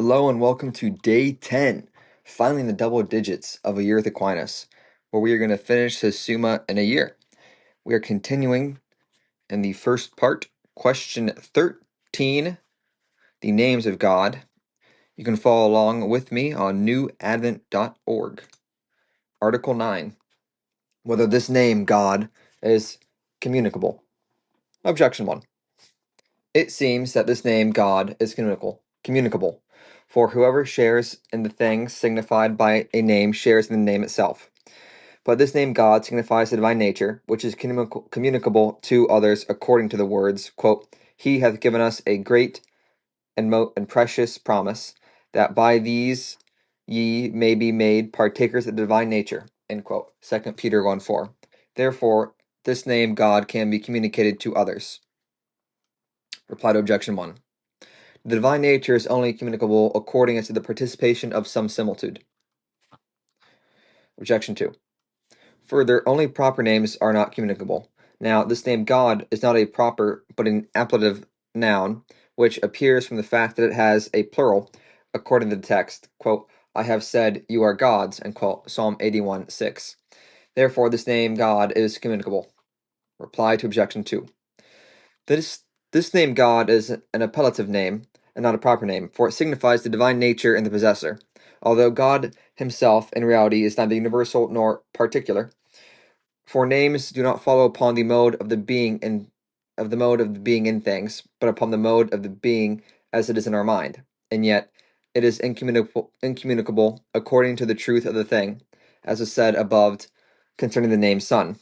Hello and welcome to day 10, finally in the double digits of a year with Aquinas, where we are going to finish his Summa in a year. We are continuing in the first part, question 13, the names of God. You can follow along with me on newadvent.org. Article 9, whether this name God is communicable. Objection 1. It seems that this name God is communicable, for whoever shares in the thing signified by a name shares in the name itself. But this name God signifies the divine nature, which is communicable to others according to the words, quote, He hath given us a great and precious promise, that by these ye may be made partakers of the divine nature, end quote. 2 Peter 1:4. Therefore, this name God can be communicated to others. Reply to objection 1. The divine nature is only communicable according to the participation of some similitude. Objection 2. Further, only proper names are not communicable. Now, this name God is not a proper, but an appellative noun, which appears from the fact that it has a plural, according to the text, quote, I have said, you are gods, end quote, Psalm 81:6. Therefore, this name God is communicable. Reply to objection 2. This name God is an appellative name, and not a proper name, for it signifies the divine nature in the possessor. Although God himself, in reality, is neither universal nor particular, for names do not follow upon the mode of the being in things, but upon the mode of the being as it is in our mind. And yet it is incommunicable according to the truth of the thing, as was said above concerning the name Son.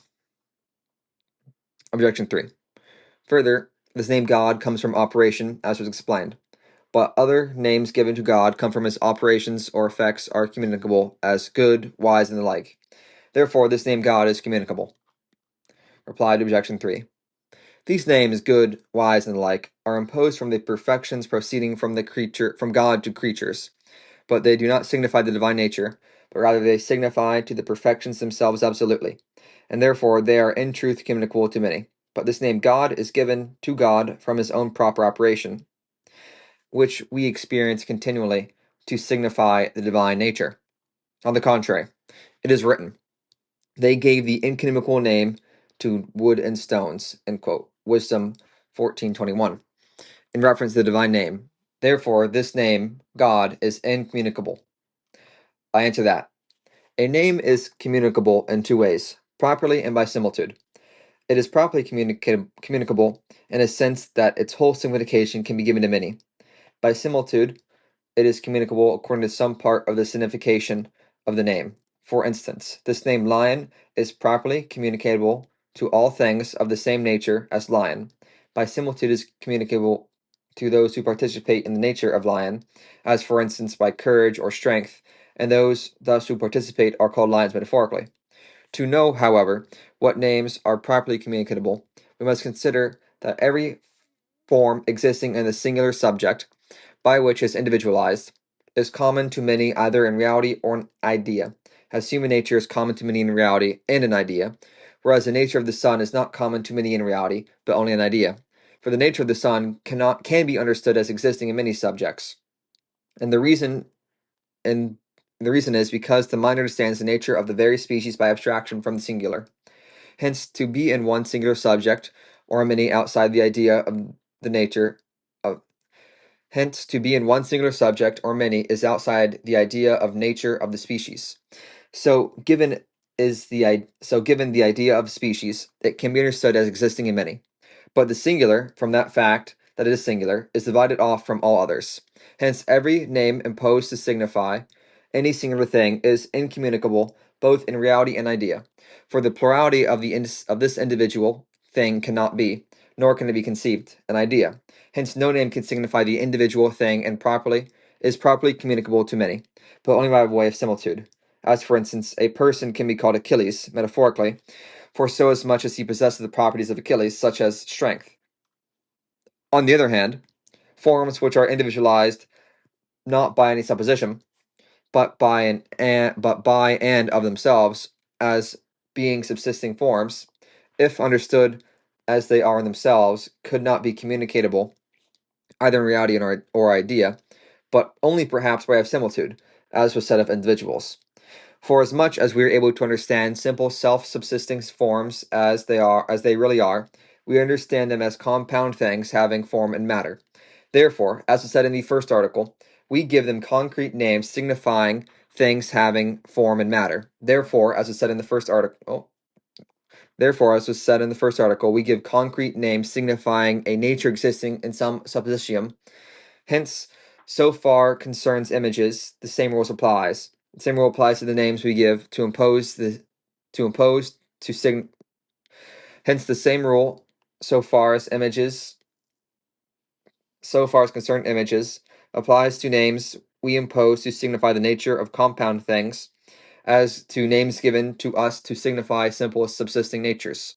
Objection 3. Further, this name God comes from operation, as was explained. But other names given to God come from his operations or effects are communicable as good, wise, and the like. Therefore, this name God is communicable. Reply to objection 3. These names, good, wise, and the like, are imposed from the perfections proceeding from God to creatures, but they do not signify the divine nature, but rather they signify to the perfections themselves absolutely, and therefore they are in truth communicable to many. But this name God is given to God from his own proper operation, which we experience continually to signify the divine nature. On the contrary, it is written, they gave the incommunicable name to wood and stones, end quote. Wisdom 14:21. In reference to the divine name. Therefore, this name, God, is incommunicable. I answer that. A name is communicable in two ways, properly and by similitude. It is properly communicable in a sense that its whole signification can be given to many. By similitude, it is communicable according to some part of the signification of the name. For instance, this name lion is properly communicable to all things of the same nature as lion. By similitude, it is communicable to those who participate in the nature of lion, as for instance by courage or strength, and those thus who participate are called lions metaphorically. To know, however, what names are properly communicable, we must consider that every form existing in the singular subject, by which is individualized, is common to many either in reality or in idea, as human nature is common to many in reality and in idea, whereas the nature of the sun is not common to many in reality, but only in idea. For the nature of the sun can be understood as existing in many subjects. And the reason is because the mind understands the nature of the various species by abstraction from the singular. Hence, to be in one singular subject, or many outside the idea of the nature of Hence, to be in one singular subject or many is outside the idea of nature of the species. Given the idea of species, it can be understood as existing in many. But the singular, from that fact that it is singular, is divided off from all others. Hence, every name imposed to signify any singular thing is incommunicable both in reality and idea. For the plurality of this individual thing cannot be, nor can it be conceived, an idea. Hence, no name can signify the individual thing and is properly communicable to many, but only by way of similitude. As, for instance, a person can be called Achilles, metaphorically, for so as much as he possesses the properties of Achilles, such as strength. On the other hand, forms which are individualized not by any supposition, but by and of themselves, as being subsisting forms, if understood as they are in themselves, could not be communicable, either in reality or idea, but only perhaps by way of similitude, as was said of individuals. For as much as we are able to understand simple self-subsisting forms as they really are, we understand them as compound things having form and matter. Therefore, as was said in the first article, we give them concrete names signifying things having form and matter. Therefore, as was said in the first article, we give concrete names signifying a nature existing in some suppositum. Hence, so far concerns images, the same rule applies. The same rule applies to the names we give hence the same rule so far as concerned images applies to names we impose to signify the nature of compound things, as to names given to us to signify simple subsisting natures.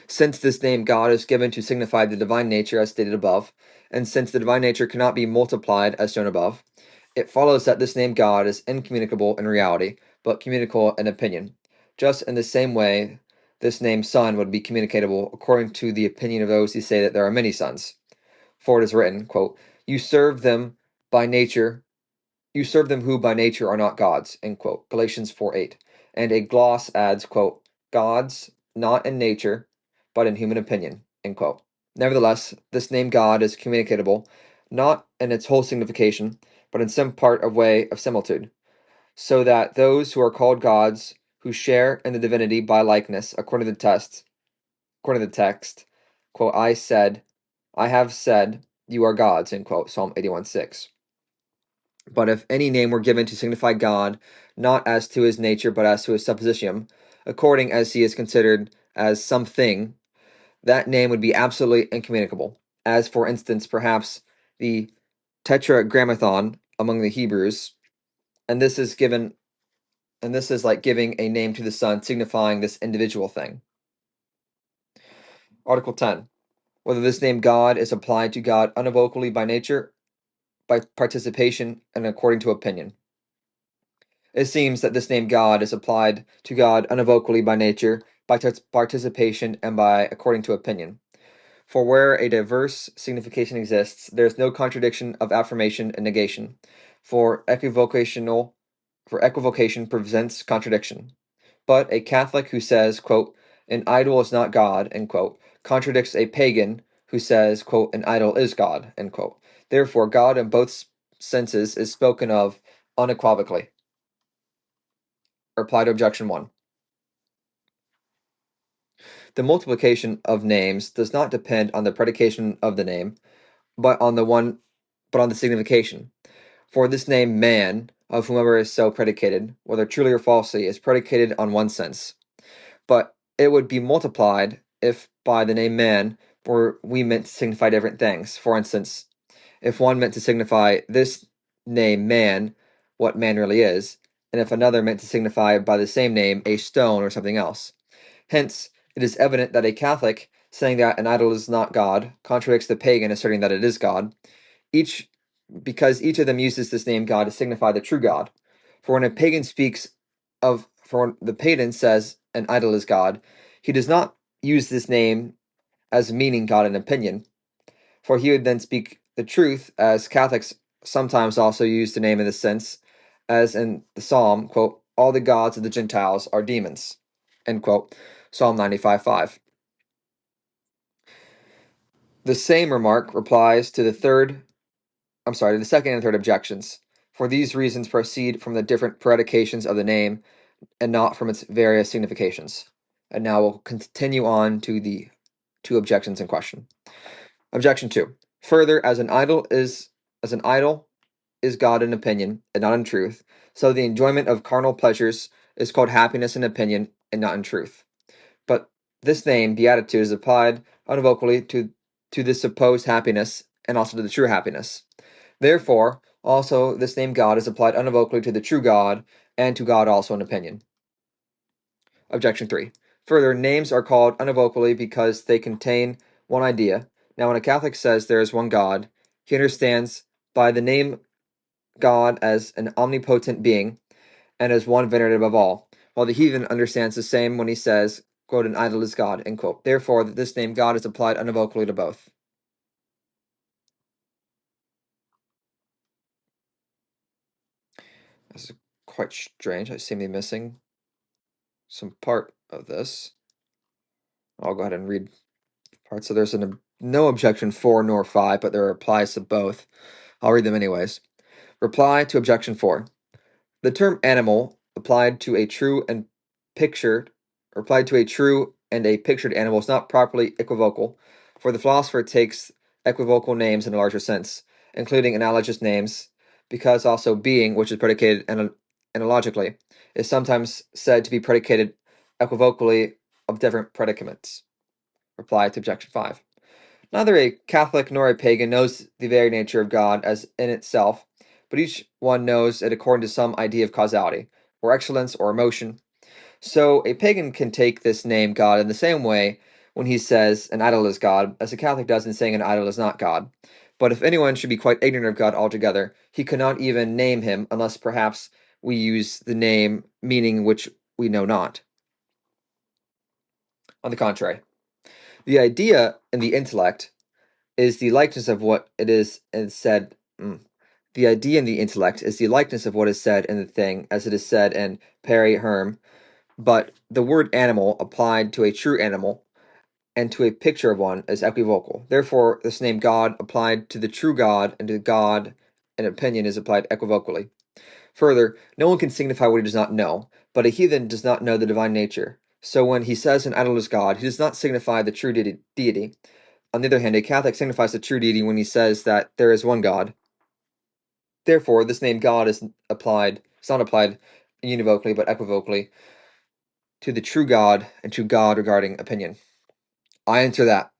Since this name God is given to signify the divine nature as stated above, and since the divine nature cannot be multiplied as shown above, it follows that this name God is incommunicable in reality, but communicable in opinion. Just in the same way, this name Son would be communicable according to the opinion of those who say that there are many sons. For it is written, quote, You serve them who by nature are not gods, end quote, Galatians 4:8. And a gloss adds, quote, Gods not in nature, but in human opinion, end quote. Nevertheless, this name God is communicable, not in its whole signification, but in some part of way of similitude, so that those who are called gods, who share in the divinity by likeness, according to the text, quote, I have said, you are gods, end quote, Psalm 81:6. But if any name were given to signify God, not as to his nature, but as to his suppositum, according as he is considered as something, that name would be absolutely incommunicable. As, for instance, perhaps the tetragrammaton among the Hebrews, and this is like giving a name to the Son, signifying this individual thing. Article 10. Whether this name God is applied to God unevocally by nature, by participation, and according to opinion. It seems that this name God is applied to God unevocally by nature, by participation, and by according to opinion. For where a diverse signification exists, there is no contradiction of affirmation and negation. For equivocation prevents contradiction. But a Catholic who says, quote, an idol is not God, end quote, contradicts a pagan who says, quote, an idol is God, end quote. Therefore, God in both senses is spoken of unequivocally. Reply to objection 1. The multiplication of names does not depend on the predication of the name, but on the signification. For this name man, of whomever is so predicated, whether truly or falsely, is predicated on one sense. But it would be multiplied if by the name man were we meant to signify different things. For instance, if one meant to signify this name man, what man really is, and if another meant to signify by the same name a stone or something else. Hence, it is evident that a Catholic saying that an idol is not God contradicts the pagan asserting that it is God, because each of them uses this name God to signify the true God. For when the pagan says an idol is God, he does not use this name as meaning God in opinion, for he would then speak the truth, as Catholics sometimes also use the name in this sense, as in the Psalm, quote, all the gods of the Gentiles are demons, end quote, Psalm 95:5. The same remark applies to the second and third objections. For these reasons proceed from the different predications of the name, and not from its various significations. And now we'll continue on to the two objections in question. Objection 2. Further, as an idol is God in opinion and not in truth, so the enjoyment of carnal pleasures is called happiness in opinion and not in truth. But this name, beatitude, is applied unevocally to this supposed happiness and also to the true happiness. Therefore, also this name God is applied unevocally to the true God and to God also in opinion. Objection 3. Further, names are called unevocally because they contain one idea. Now, when a Catholic says there is one God, he understands by the name God as an omnipotent being and as one venerated above all, while the heathen understands the same when he says, quote, an idol is God, end quote. Therefore, this name God is applied unevocally to both. This is quite strange. I seem to be missing some part of this. I'll go ahead and read parts. So there's no objection 4 nor 5, but there are replies to both. I'll read them anyways. Reply to objection 4. The term animal applied to a true and pictured animal is not properly equivocal, for the philosopher takes equivocal names in a larger sense, including analogous names, because also being, which is predicated analogically, is sometimes said to be predicated equivocally of different predicaments. Reply to objection 5. Neither a Catholic nor a pagan knows the very nature of God as in itself, but each one knows it according to some idea of causality, or excellence, or emotion. So a pagan can take this name God in the same way when he says an idol is God, as a Catholic does in saying an idol is not God. But if anyone should be quite ignorant of God altogether, he cannot even name him, unless perhaps we use the name meaning which we know not. On the contrary, the idea in the intellect is the likeness of what it is and said. The idea in the intellect is the likeness of what is said in the thing, as it is said in peri herm, but the word animal applied to a true animal and to a picture of one is equivocal. Therefore, this name God applied to the true God and to God in opinion is applied equivocally. Further, no one can signify what he does not know, but a heathen does not know the divine nature. So when he says an idol is God, he does not signify the true deity. On the other hand, a Catholic signifies the true deity when he says that there is one God. Therefore, this name God is not applied univocally but equivocally to the true God and to God regarding opinion. I answer that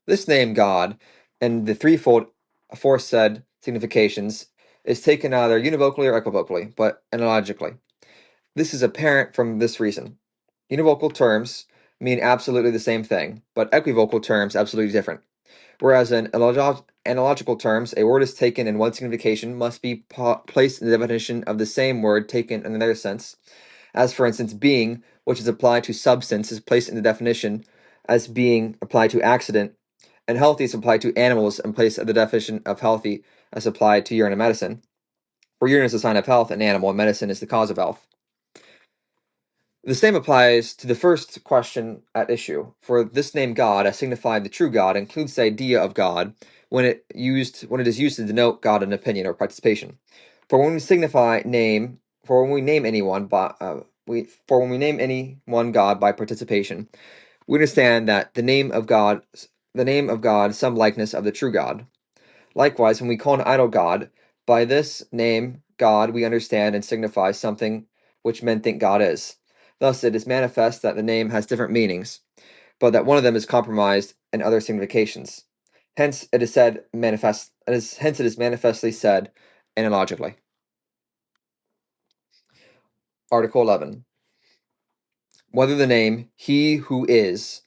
this name God and the threefold aforesaid significations is taken either univocally or equivocally, but analogically. This is apparent from this reason. Univocal terms mean absolutely the same thing, but equivocal terms absolutely different. Whereas in analogical terms, a word is taken in one signification must be placed in the definition of the same word taken in another sense. As for instance, being, which is applied to substance, is placed in the definition as being applied to accident, and healthy is applied to animals and placed in the definition of healthy as applied to urine and medicine. For urine is a sign of health, and animal and medicine is the cause of health. The same applies to the first question at issue, for this name God, as signified the true God, includes the idea of God when it is used to denote God in opinion or participation. For when we name anyone God by participation, we understand that the name of God some likeness of the true God. Likewise, when we call an idol God, by this name God we understand and signify something which men think God is. Thus it is manifest that the name has different meanings, but that one of them is compromised in other significations. Hence it is manifestly said analogically. Article 11. Whether the name He Who is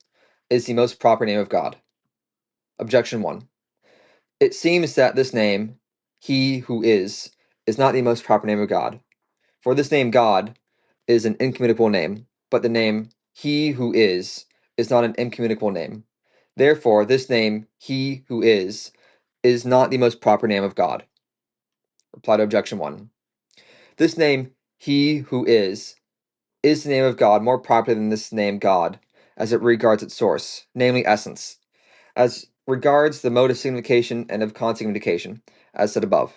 the most proper name of God. Objection 1. It seems that this name, He Who is not the most proper name of God. For this name God is an incommunicable name, but the name He Who is not an incommunicable name. Therefore, this name He Who is not the most proper name of God. Reply to objection 1. This name He Who is the name of God more properly than this name God, as it regards its source, namely essence, as regards the mode of signification and of consignification, as said above.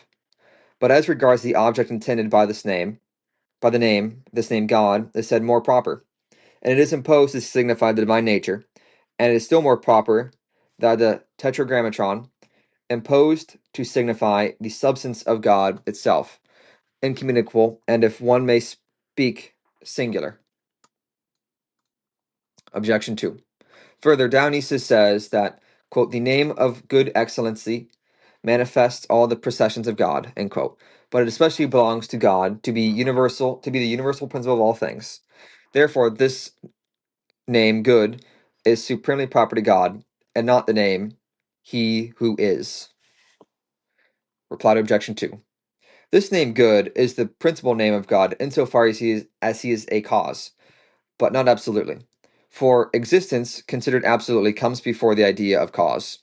But as regards the object intended by this name God is said more proper, and it is imposed to signify the divine nature, and it is still more proper that the tetragrammaton imposed to signify the substance of God itself, incommunicable, and if one may speak, singular. Objection 2. Further, Dionysius says that, quote, the name of good excellency manifests all the processions of God, end quote, but it especially belongs to God to be the universal principle of all things. Therefore, this name good is supremely proper to God, and not the name He Who is. Reply to objection 2. This name good is the principal name of God insofar as he is a cause, but not absolutely. For existence, considered absolutely, comes before the idea of cause.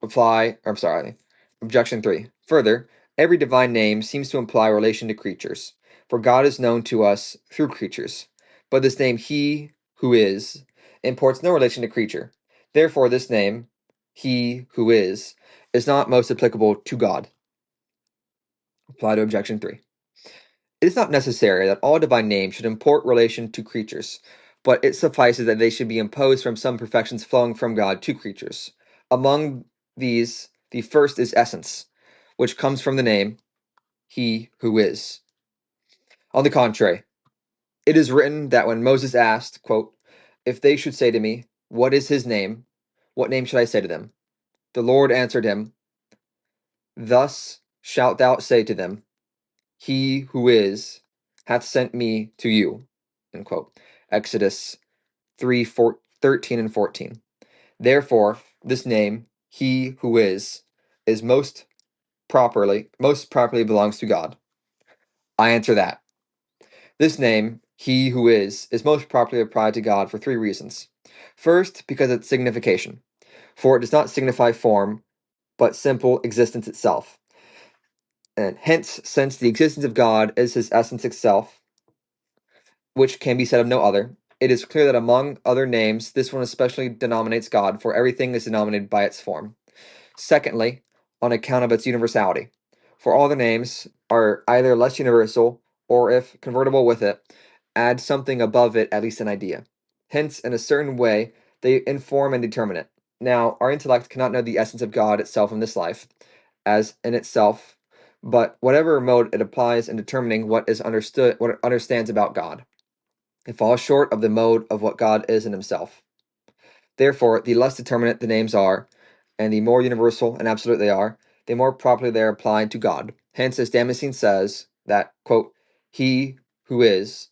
Objection 3. Further, Every divine name seems to imply relation to creatures, for God is known to us through creatures. But this name, He who is, imports no relation to creature. Therefore, this name, He who is not most applicable to God. Reply to objection 3. It is not necessary that all divine names should import relation to creatures, but it suffices that they should be imposed from some perfections flowing from God to creatures. Among these, the first is essence, which comes from the name He who is. On the contrary, it is written that when Moses asked, quote, "If they should say to me, 'What is his name?' what name should I say to them?" The Lord answered him, "Thus shalt thou say to them, 'He who is hath sent me to you.'" End quote. Exodus 13 and 14. Therefore, this name, He who is most properly belongs to God. I answer that this name, He who is most properly applied to God for 3 reasons. First, because of its signification, for it does not signify form, but simple existence itself. And hence, since the existence of God is his essence itself, which can be said of no other, it is clear that among other names, this one especially denominates God, for everything is denominated by its form. Secondly, on account of its universality, for all the names are either less universal, or if convertible with it, add something above it, at least an idea. Hence, in a certain way, they inform and determine it. Now, our intellect cannot know the essence of God itself in this life, as in itself, but whatever mode it applies in determining what is understood, what it understands about God, it falls short of the mode of what God is in himself. Therefore, the less determinate the names are, and the more universal and absolute they are, the more properly they are applied to God. Hence, as Damascene says, that, quote, "He who is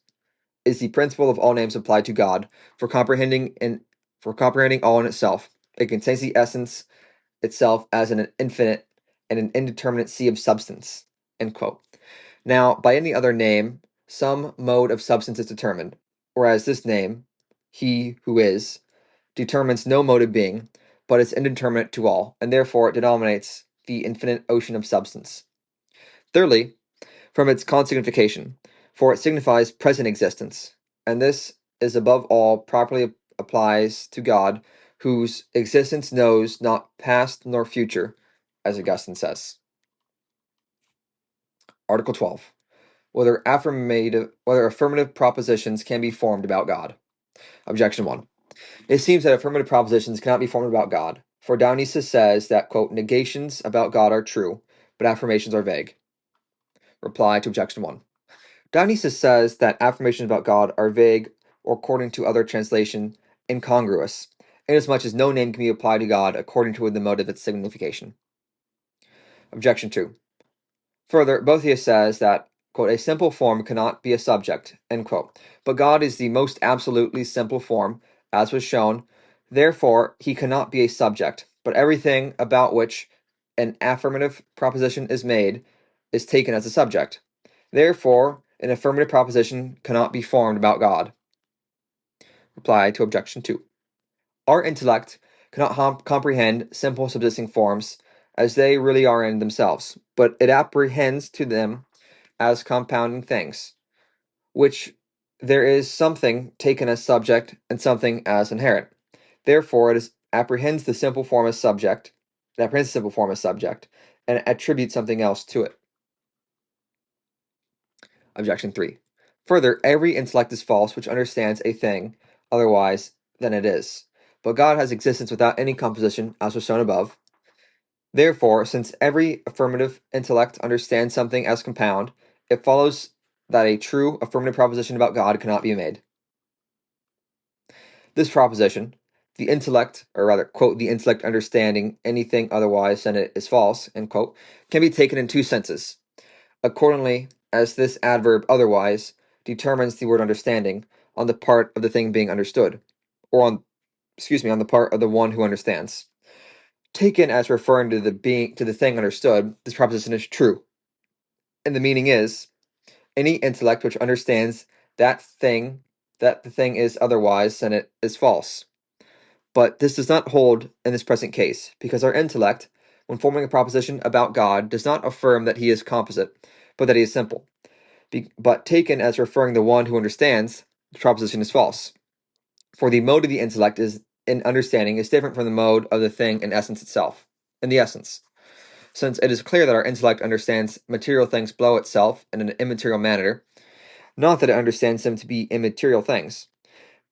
the principle of all names applied to God, for comprehending all in itself. It contains the essence itself as an infinite and an indeterminate sea of substance." End quote. Now, by any other name, some mode of substance is determined, whereas this name, He who is, determines no mode of being, but is indeterminate to all, and therefore it denominates the infinite ocean of substance. Thirdly, from its consignification, for it signifies present existence, and this is above all properly applies to God, whose existence knows not past nor future, as Augustine says. Article 12. Whether affirmative propositions can be formed about God. Objection 1. It seems that affirmative propositions cannot be formed about God, for Dionysius says that, quote, "Negations about God are true, but affirmations are vague." Reply to objection 1. Dionysius says that affirmations about God are vague, or according to other translation, incongruous, inasmuch as no name can be applied to God according to the mode of its signification. Objection 2. Further, Boethius says that, quote, "A simple form cannot be a subject," end quote. But God is the most absolutely simple form, as was shown. Therefore, he cannot be a subject, but everything about which an affirmative proposition is made is taken as a subject. Therefore, an affirmative proposition cannot be formed about God. Reply to objection 2. Our intellect cannot comprehend simple subsisting forms as they really are in themselves, but it apprehends to them as compounding things, which there is something taken as subject and something as inherent. Therefore, apprehends the simple form as subject, and attributes something else to it. Objection 3. Further, every intellect is false which understands a thing otherwise than it is. But God has existence without any composition, as was shown above. Therefore, since every affirmative intellect understands something as compound, it follows that a true affirmative proposition about God cannot be made. This proposition, the intellect, or rather, quote, "the intellect understanding anything otherwise than it is false," end quote, can be taken in 2 senses. Accordingly, as this adverb otherwise determines the word understanding on the part of the thing being understood, or on the part of the one who understands. Taken as referring to the thing understood, this proposition is true. And the meaning is, any intellect which understands that the thing is otherwise than it is false. But this does not hold in this present case, because our intellect, when forming a proposition about God, does not affirm that he is composite, but that he is simple. But taken as referring the one who understands, the proposition is false. For the mode of the intellect is in understanding is different from the mode of the thing in essence itself, in the essence. Since it is clear that our intellect understands material things below itself in an immaterial manner, not that it understands them to be immaterial things,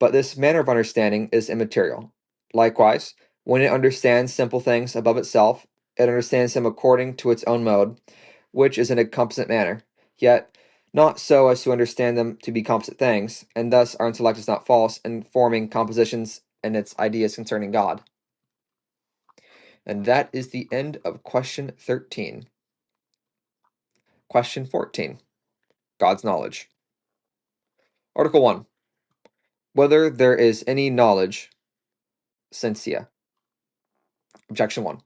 but this manner of understanding is immaterial. Likewise, when it understands simple things above itself, it understands them according to its own mode, which is in a composite manner, yet not so as to understand them to be composite things, and thus our intellect is not false in forming compositions and its ideas concerning God. And that is the end of question 13. Question 14. God's knowledge. Article 1. Whether there is any knowledge, sensia. Objection 1.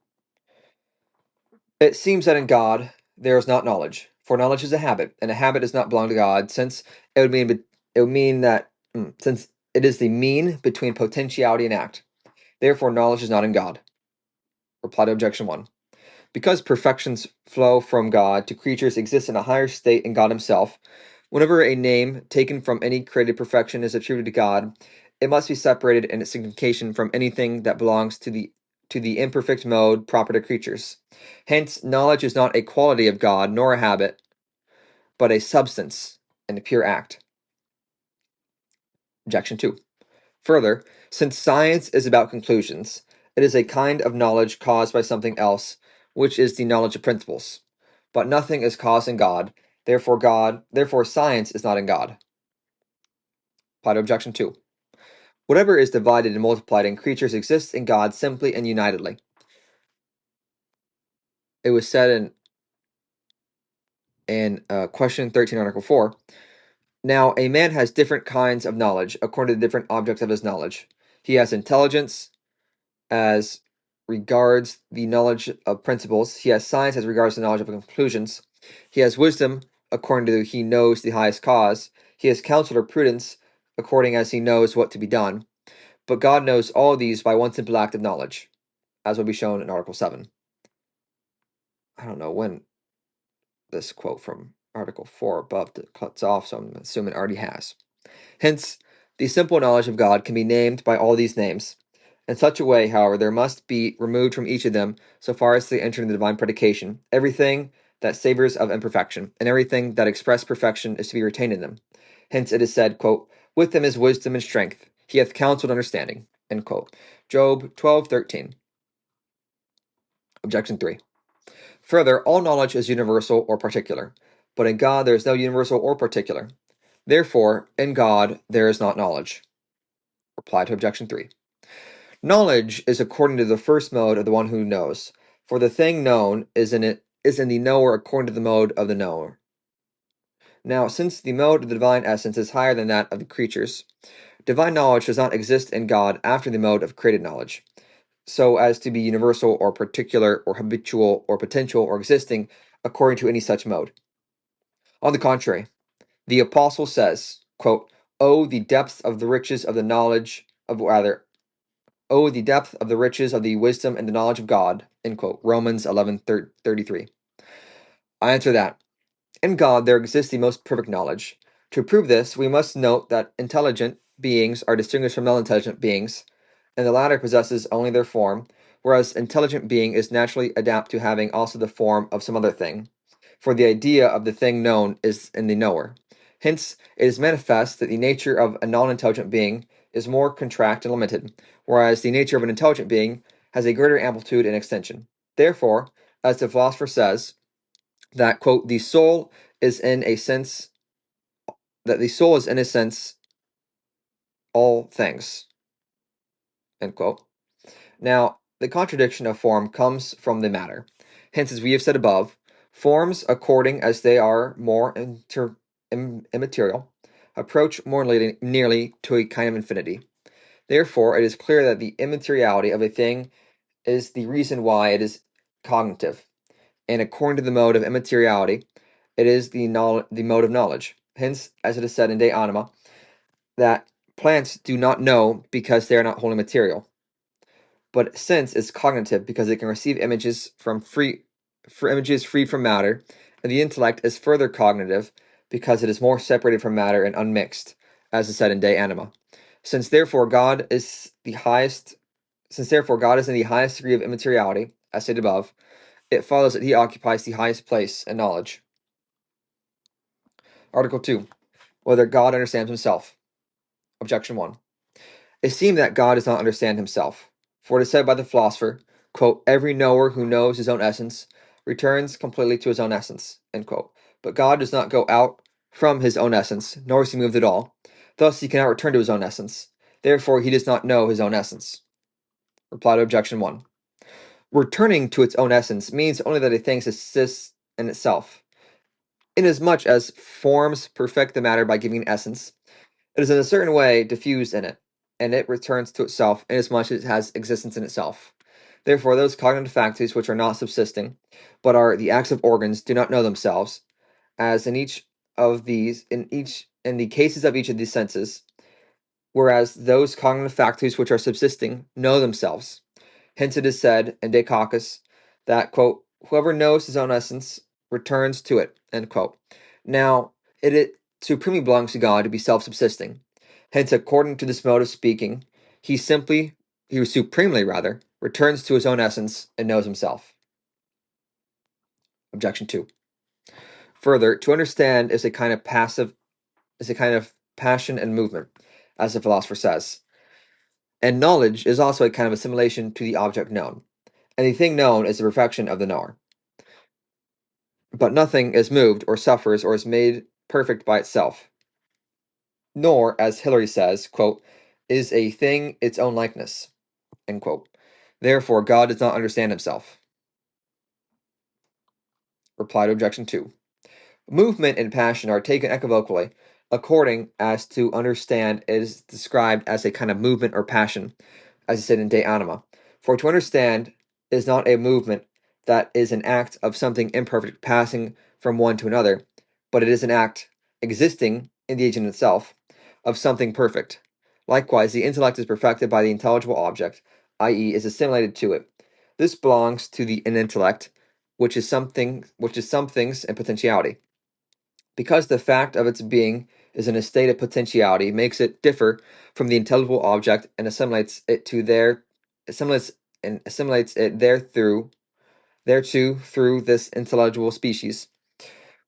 It seems that in God there is not knowledge, for knowledge is a habit, and a habit does not belong to God, since since it is the mean between potentiality and act. Therefore, knowledge is not in God. Reply to objection 1. Because perfections flow from God to creatures exist in a higher state in God himself, whenever a name taken from any created perfection is attributed to God, it must be separated in its signification from anything that belongs to the imperfect mode proper to creatures. Hence, knowledge is not a quality of God nor a habit, but a substance and a pure act. Objection 2. Further, since science is about conclusions, it is a kind of knowledge caused by something else, which is the knowledge of principles. But nothing is caused in God, therefore science is not in God. Reply to objection 2. Whatever is divided and multiplied in creatures exists in God simply and unitedly. It was said in question 13, article 4. Now, a man has different kinds of knowledge according to the different objects of his knowledge. He has intelligence as regards the knowledge of principles. He has science as regards the knowledge of conclusions. He has wisdom according to he knows the highest cause. He has counsel or prudence according as he knows what to be done. But God knows all these by one simple act of knowledge, as will be shown in Article 7. I don't know when this quote from Article 4 above cuts off, so I'm assuming it already has. Hence, the simple knowledge of God can be named by all these names. In such a way, however, there must be removed from each of them, so far as they enter into the divine predication, everything that savors of imperfection, and everything that express perfection is to be retained in them. Hence it is said, quote, with them is wisdom and strength, he hath counsel and understanding. End quote. Job 12:13. Objection 3. Further, all knowledge is universal or particular, but in God there is no universal or particular. Therefore, in God there is not knowledge. Reply to objection 3. Knowledge is according to the first mode of the one who knows, for the thing known is in the knower according to the mode of the knower. Now, since the mode of the divine essence is higher than that of the creatures, divine knowledge does not exist in God after the mode of created knowledge, so as to be universal or particular or habitual or potential or existing according to any such mode. On the contrary, the apostle says, quote, "Oh, the depth of the riches of the knowledge of rather, oh, the depth of the riches of the wisdom and the knowledge of God," end quote. Romans 11:33. I answer that in God there exists the most perfect knowledge. To prove this, we must note that intelligent beings are distinguished from non-intelligent beings, and the latter possesses only their form, whereas intelligent being is naturally adapt to having also the form of some other thing. For the idea of the thing known is in the knower. Hence, it is manifest that the nature of a non-intelligent being is more contract and limited, whereas the nature of an intelligent being has a greater amplitude and extension. Therefore, as the philosopher says, that, quote, the soul is in a sense all things, end quote. Now, the contradiction of form comes from the matter. Hence, as we have said above, forms, according as they are more immaterial, approach more nearly to a kind of infinity. Therefore, it is clear that the immateriality of a thing is the reason why it is cognitive, and according to the mode of immateriality, it is the mode of knowledge. Hence, as it is said in De Anima, that plants do not know because they are not wholly material. but sense is cognitive because it can receive images free from matter, and the intellect is further cognitive because it is more separated from matter and unmixed, as is said in De Anima. Since therefore God is in the highest degree of immateriality, as stated above, it follows that he occupies the highest place in knowledge. Article 2. Whether God understands himself. Objection 1. It seems that God does not understand himself. For it is said by the philosopher, quote, every knower who knows his own essence returns completely to his own essence, end quote. But God does not go out from his own essence, nor is he moved at all. Thus he cannot return to his own essence. Therefore he does not know his own essence. Reply to objection 1. Returning to its own essence means only that a thing exists in itself. Inasmuch as forms perfect the matter by giving essence, it is in a certain way diffused in it, and it returns to itself inasmuch as it has existence in itself. Therefore, those cognitive faculties which are not subsisting, but are the acts of organs, do not know themselves, as in the cases of each of these senses, whereas those cognitive faculties which are subsisting know themselves. Hence it is said in De Caucus that, quote, whoever knows his own essence returns to it, end quote. Now, it supremely belongs to God to be self-subsisting. Hence, according to this mode of speaking, he supremely returns to his own essence and knows himself. Objection 2. Further, to understand is a kind of passion and movement, as the philosopher says. And knowledge is also a kind of assimilation to the object known. And the thing known is the perfection of the knower. But nothing is moved or suffers or is made perfect by itself. Nor, as Hilary says, quote, is a thing its own likeness, end quote. Therefore, God does not understand himself. Reply to objection 2. Movement and passion are taken equivocally, according as to understand is described as a kind of movement or passion, as is said in De Anima. For to understand is not a movement that is an act of something imperfect passing from one to another, but it is an act existing in the agent itself of something perfect. Likewise, the intellect is perfected by the intelligible object, i.e., is assimilated to it. This belongs to an intellect, which is some things in potentiality. Because the fact of its being is in a state of potentiality makes it differ from the intelligible object and assimilates it thereto through this intelligible species,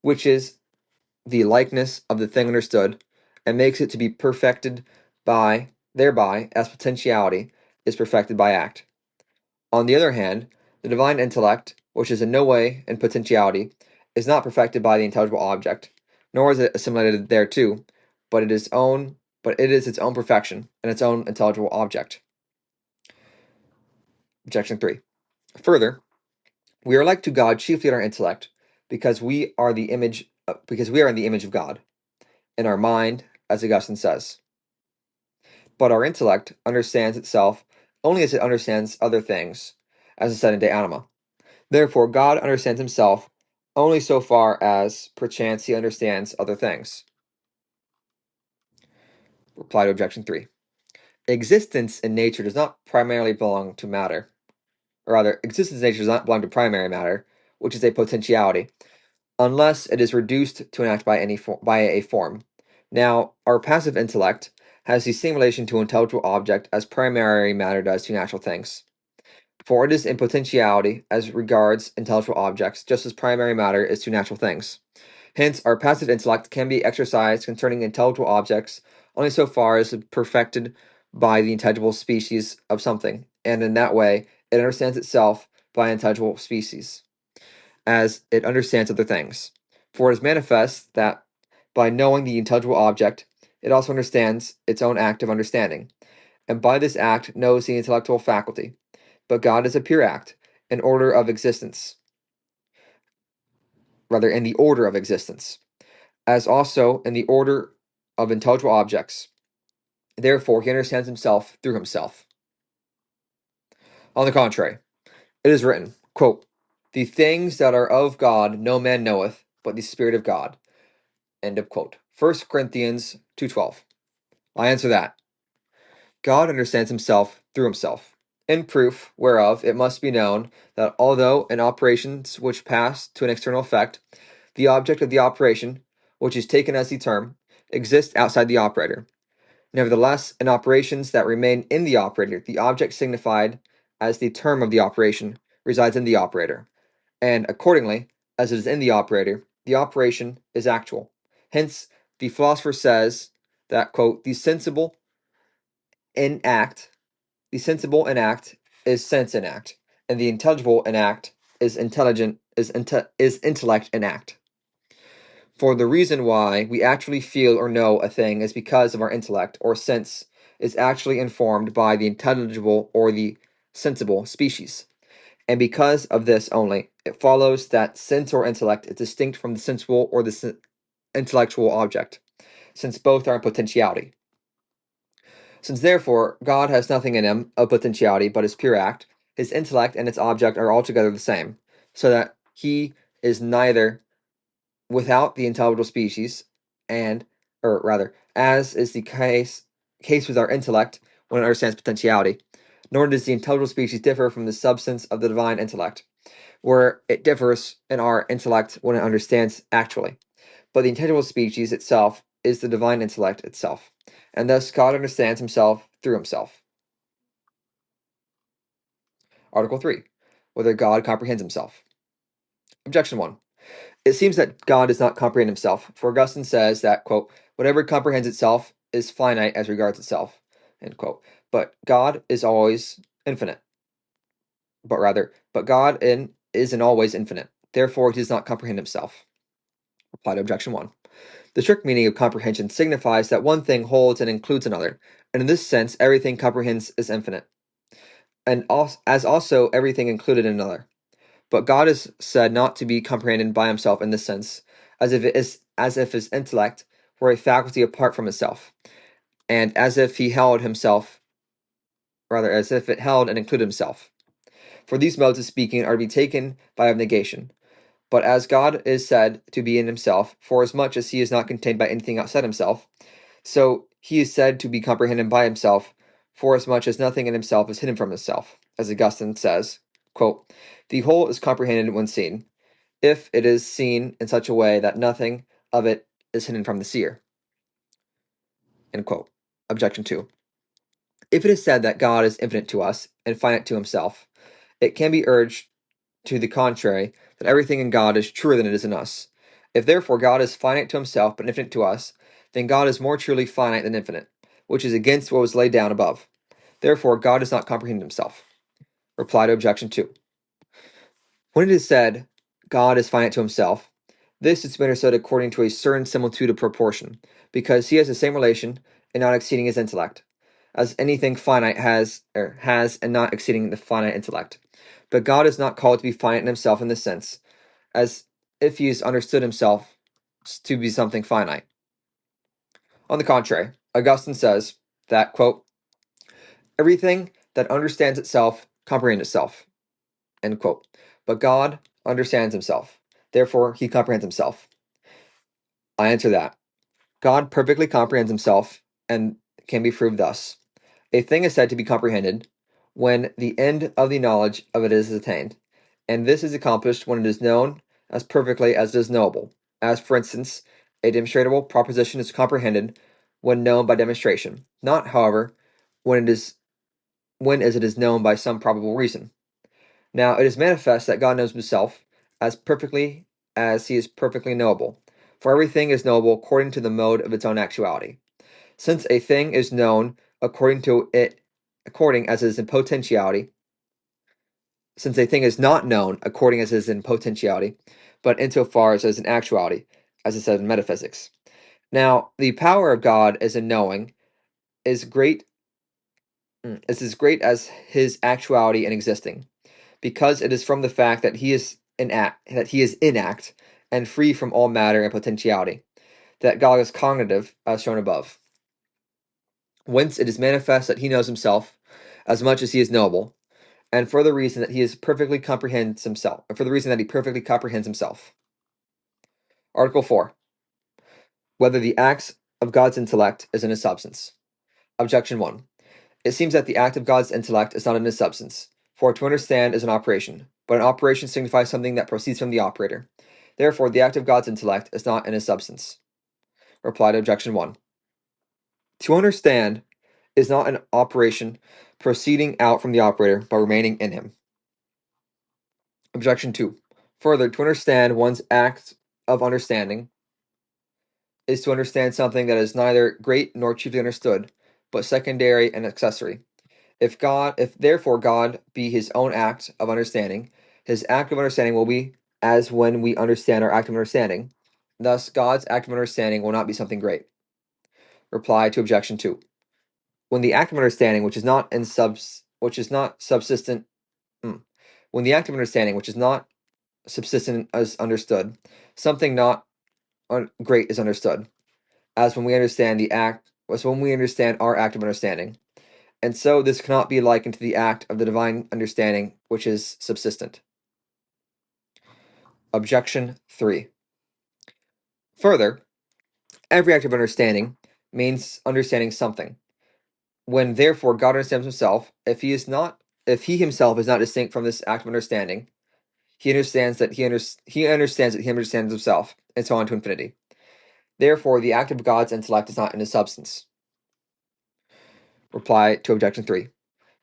which is the likeness of the thing understood, and makes it to be perfected thereby as potentiality is perfected by act. On the other hand, the divine intellect, which is in no way in potentiality, is not perfected by the intelligible object, nor is it assimilated thereto, but it is its own perfection and its own intelligible object. Objection 3. Further, we are like to God chiefly in our intellect, because we are in the image of God, in our mind, as Augustine says. But our intellect understands itself only as it understands other things, as is said in De Anima. Therefore, God understands himself only so far as, perchance, he understands other things. Reply to objection 3. Existence in nature does not primarily belong to matter. Or rather, existence in nature does not belong to primary matter, which is a potentiality, unless it is reduced to an act by a form. Now, our passive intellect has the same relation to intelligible object as primary matter does to natural things. For it is in potentiality as regards intelligible objects, just as primary matter is to natural things. Hence, our passive intellect can be exercised concerning intelligible objects only so far as perfected by the intelligible species of something, and in that way it understands itself by an intelligible species, as it understands other things. For it is manifest that by knowing the intelligible object, it also understands its own act of understanding, and by this act knows the intellectual faculty. But God is a pure act, in the order of existence, as also in the order of intelligible objects. Therefore, he understands himself through himself. On the contrary, it is written, quote, the things that are of God no man knoweth, but the Spirit of God. End of quote. 1 Corinthians 2:12. I answer that God understands himself through himself. In proof whereof it must be known that although in operations which pass to an external effect, the object of the operation, which is taken as the term, exists outside the operator. Nevertheless, in operations that remain in the operator, the object signified as the term of the operation resides in the operator, and accordingly, as it is in the operator, the operation is actual. Hence, the philosopher says that, quote, in act, the sensible in act is sense in act, and the intelligible in act is intellect in act. For the reason why we actually feel or know a thing is because of our intellect or sense is actually informed by the intelligible or the sensible species. And because of this only, it follows that sense or intellect is distinct from the sensible or the intellectual object, since both are in potentiality. Since therefore God has nothing in him of potentiality but his pure act, his intellect and its object are altogether the same, so that he is neither without the intelligible species, and, or rather, as is the case with our intellect when it understands potentiality, nor does the intelligible species differ from the substance of the divine intellect, where it differs in our intellect when it understands actually. But the intelligible species itself is the divine intellect itself, and thus God understands himself through himself. Article 3. Whether God comprehends himself. Objection 1. It seems that God does not comprehend himself, for Augustine says that, quote, whatever comprehends itself is finite as regards itself, end quote. But God is always infinite. But God is in always infinite. Therefore, he does not comprehend himself. Reply to objection 1. The strict meaning of comprehension signifies that one thing holds and includes another, and in this sense, everything comprehends is infinite, and as also everything included in another. But God is said not to be comprehended by himself in this sense, as if his intellect were a faculty apart from itself, and as if he held himself, rather as if it held and included himself. For these modes of speaking are to be taken by of negation. But as God is said to be in himself, forasmuch as he is not contained by anything outside himself, so he is said to be comprehended by himself, forasmuch as nothing in himself is hidden from himself, as Augustine says, quote, the whole is comprehended when seen, if it is seen in such a way that nothing of it is hidden from the seer. End quote. Objection 2. If it is said that God is infinite to us and finite to himself, it can be urged to the contrary that everything in God is truer than it is in us. If therefore God is finite to himself but infinite to us, then God is more truly finite than infinite, which is against what was laid down above. Therefore God does not comprehend himself. Reply to objection 2. When it is said God is finite to himself, this is to be understood according to a certain similitude of proportion, because he has the same relation in not exceeding his intellect, as anything finite has and not exceeding the finite intellect. But God is not called to be finite in himself in this sense, as if he has understood himself to be something finite. On the contrary, Augustine says that, quote, everything that understands itself comprehends itself, end quote. But God understands himself. Therefore, he comprehends himself. I answer that God perfectly comprehends himself and can be proved thus. A thing is said to be comprehended when the end of the knowledge of it is attained, and this is accomplished when it is known as perfectly as it is knowable. As, for instance, a demonstrable proposition is comprehended when known by demonstration, not, however, when as it is known by some probable reason. Now it is manifest that God knows himself as perfectly as he is perfectly knowable, for everything is knowable according to the mode of its own actuality. Since a thing is known according as it is in potentiality, since a thing is not known according as it is in potentiality, but insofar as it is in actuality, as it says in metaphysics. Now, the power of God as in knowing is as great as his actuality in existing, because it is from the fact that he is in act and free from all matter and potentiality, that God is cognitive, as shown above. Whence it is manifest that he knows himself as much as he is knowable, and for the reason that he perfectly comprehends himself. Article 4. Whether the acts of God's intellect is in his substance. Objection 1. It seems that the act of God's intellect is not in his substance, for to understand is an operation, but an operation signifies something that proceeds from the operator. Therefore, the act of God's intellect is not in his substance. Reply to objection 1. To understand is not an operation proceeding out from the operator, but remaining in him. Objection 2. Further, to understand one's act of understanding is to understand something that is neither great nor chiefly understood, but secondary and accessory. If therefore God be his own act of understanding, his act of understanding will be as when we understand our act of understanding. Thus, God's act of understanding will not be something great. Reply to objection 2. When the act of understanding, subsistent, when the act of understanding, which is not subsistent, is understood, something not great is understood, as when we understand our act of understanding. And so this cannot be likened to the act of the divine understanding, which is subsistent. Objection 3. Further, every act of understanding means understanding something. When therefore God understands himself, if he himself is not distinct from this act of understanding, he understands that he understands himself, and so on to infinity. Therefore, the act of God's intellect is not in his substance. Reply to objection 3.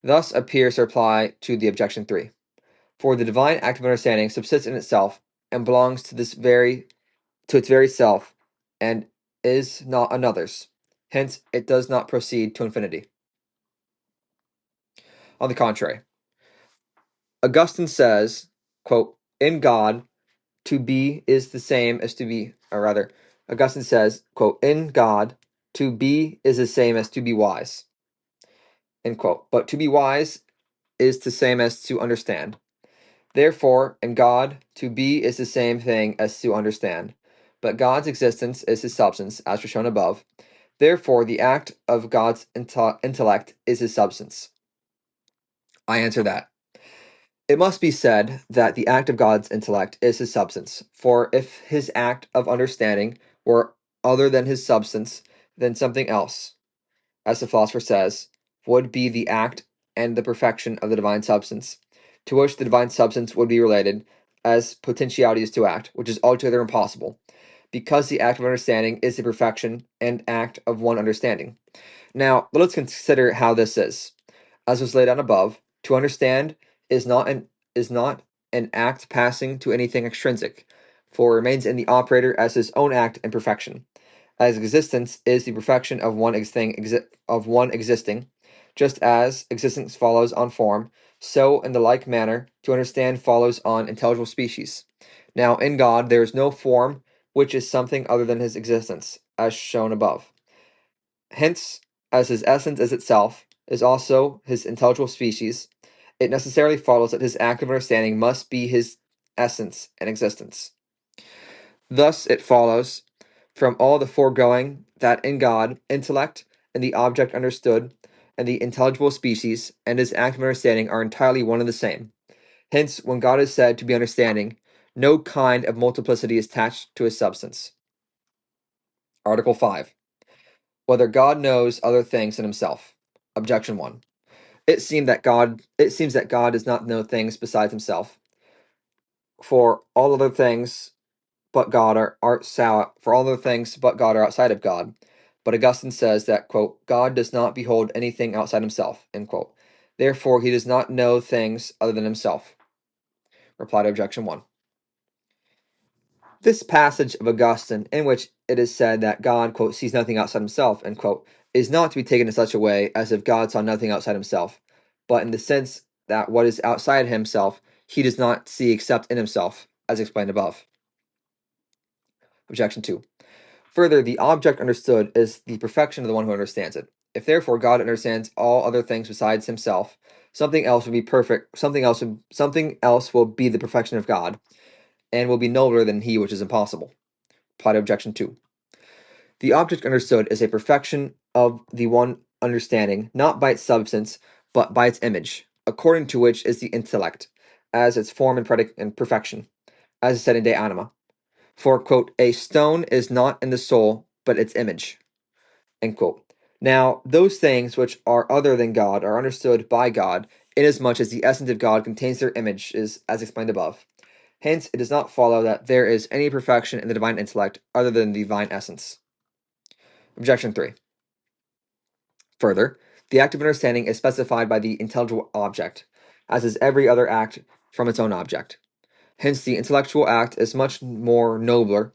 Thus appears to reply to the objection 3. For the divine act of understanding subsists in itself and belongs to its very self, and is not another's. Hence, it does not proceed to infinity. On the contrary, Augustine says, quote, in God, to be is the same as to be, or rather, Augustine says, quote, in God, to be is the same as to be wise, end quote. But to be wise is the same as to understand. Therefore, in God, to be is the same thing as to understand. But God's existence is his substance, as was shown above. Therefore, the act of God's intellect is his substance. I answer that. It must be said that the act of God's intellect is his substance, for if his act of understanding were other than his substance, then something else, as the philosopher says, would be the act and the perfection of the divine substance, to which the divine substance would be related as potentiality is to act, which is altogether impossible, because the act of understanding is the perfection and act of one understanding. Now, let us consider how this is. As was laid out above, to understand is not an act passing to anything extrinsic, for it remains in the operator as his own act and perfection. As existence is the perfection of one existing, just as existence follows on form, so in the like manner, to understand follows on intelligible species. Now, in God, there is no form which is something other than his existence, as shown above. Hence, as his essence is itself, is also his intelligible species, it necessarily follows that his act of understanding must be his essence and existence. Thus it follows from all the foregoing that in God, intellect and the object understood and the intelligible species and his act of understanding are entirely one and the same. Hence, when God is said to be understanding, no kind of multiplicity is attached to his substance. Article 5. Whether God knows other things than himself. Objection 1. It seems that God does not know things besides himself. For all other things but God are outside of God. But Augustine says that, quote, God does not behold anything outside himself, end quote. Therefore, he does not know things other than himself. Reply to objection 1. This passage of Augustine, in which it is said that God, quote, sees nothing outside himself, end quote, is not to be taken in such a way as if God saw nothing outside himself, but in the sense that what is outside himself he does not see except in himself, as explained above. Objection 2. Further, the object understood is the perfection of the one who understands it. If therefore God understands all other things besides himself, something else will be perfect, something else will be the perfection of God, and will be nobler than he, which is impossible. Reply to objection 2. The object understood is a perfection of the one understanding, not by its substance, but by its image, according to which is the intellect, as its form and perfection, as is said in De Anima. For, quote, a stone is not in the soul, but its image, end quote. Now, those things which are other than God are understood by God, inasmuch as the essence of God contains their images, as explained above. Hence, it does not follow that there is any perfection in the divine intellect other than the divine essence. Objection 3. Further, the act of understanding is specified by the intelligible object, as is every other act from its own object. Hence, the intellectual act is much more nobler,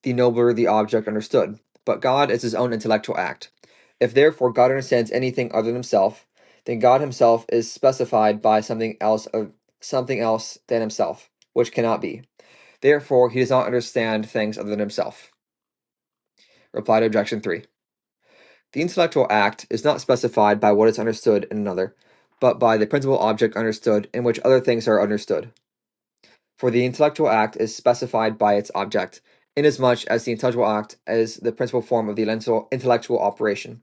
the nobler the object understood. But God is his own intellectual act. If therefore God understands anything other than himself, then God himself is specified by something else than himself, which cannot be. Therefore, he does not understand things other than himself. Reply to objection 3. The intellectual act is not specified by what is understood in another, but by the principal object understood in which other things are understood. For the intellectual act is specified by its object, inasmuch as the intellectual act is the principal form of the intellectual operation,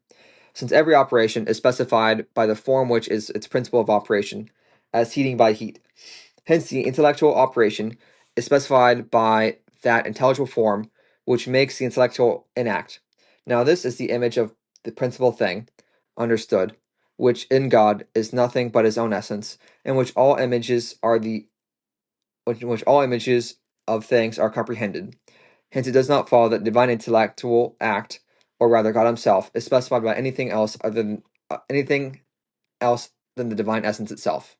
since every operation is specified by the form which is its principle of operation, as heating by heat. Hence, the intellectual operation is specified by that intelligible form which makes the intellectual enact. Now, this is the image of the principal thing, understood, which in God is nothing but his own essence, in which all images of things are comprehended. Hence, it does not follow that divine intellectual act, or rather God himself, is specified by anything else than the divine essence itself.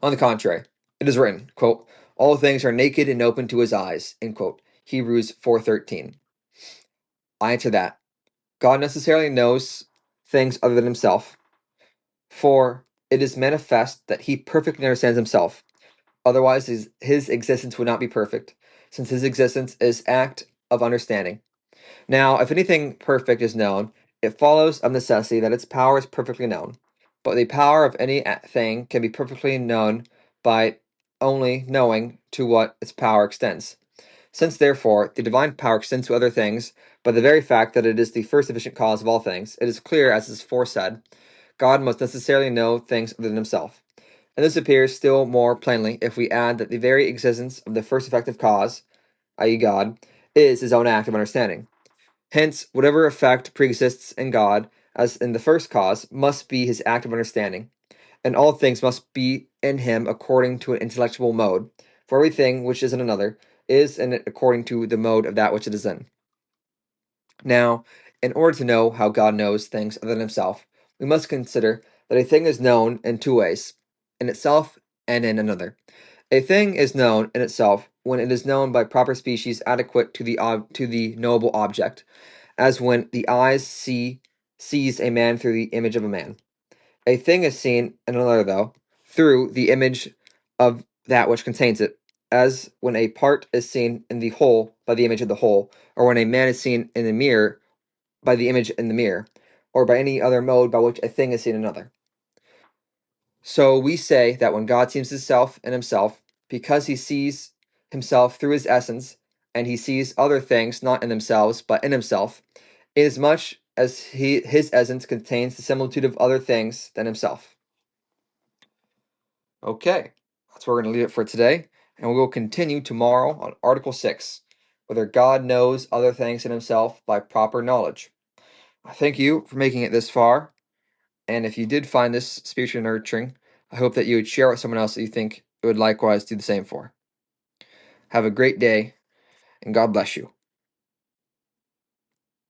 On the contrary, it is written, quote, all things are naked and open to his eyes, end quote. Hebrews 4:13. I answer that God necessarily knows things other than himself, for it is manifest that he perfectly understands himself. Otherwise, his existence would not be perfect, since his existence is act of understanding. Now, if anything perfect is known, it follows of necessity that its power is perfectly known. But the power of any thing can be perfectly known by only knowing to what its power extends. Since, therefore, the divine power extends to other things, by the very fact that it is the first efficient cause of all things, it is clear, as is aforesaid, God must necessarily know things other than himself. And this appears still more plainly if we add that the very existence of the first effective cause, i.e., God, is his own act of understanding. Hence, whatever effect preexists in God, as in the first cause, must be his act of understanding, and all things must be in him according to an intellectual mode, for everything which is in another is in it according to the mode of that which it is in. Now, in order to know how God knows things other than himself, we must consider that a thing is known in two ways, in itself and in another. A thing is known in itself when it is known by proper species adequate to the knowable object, as when the eyes sees a man through the image of a man. A thing is seen in another, though, through the image of that which contains it, as when a part is seen in the whole by the image of the whole, or when a man is seen in the mirror by the image in the mirror, or by any other mode by which a thing is seen in another. So we say that when God sees himself in himself, because he sees himself through his essence, and he sees other things not in themselves but in himself, inasmuch as his essence contains the similitude of other things than himself. Okay, that's where we're going to leave it for today, and we will continue tomorrow on Article 6, whether God knows other things than himself by proper knowledge. I thank you for making it this far, and if you did find this spiritually nurturing, I hope that you would share it with someone else that you think it would likewise do the same for. Have a great day, and God bless you.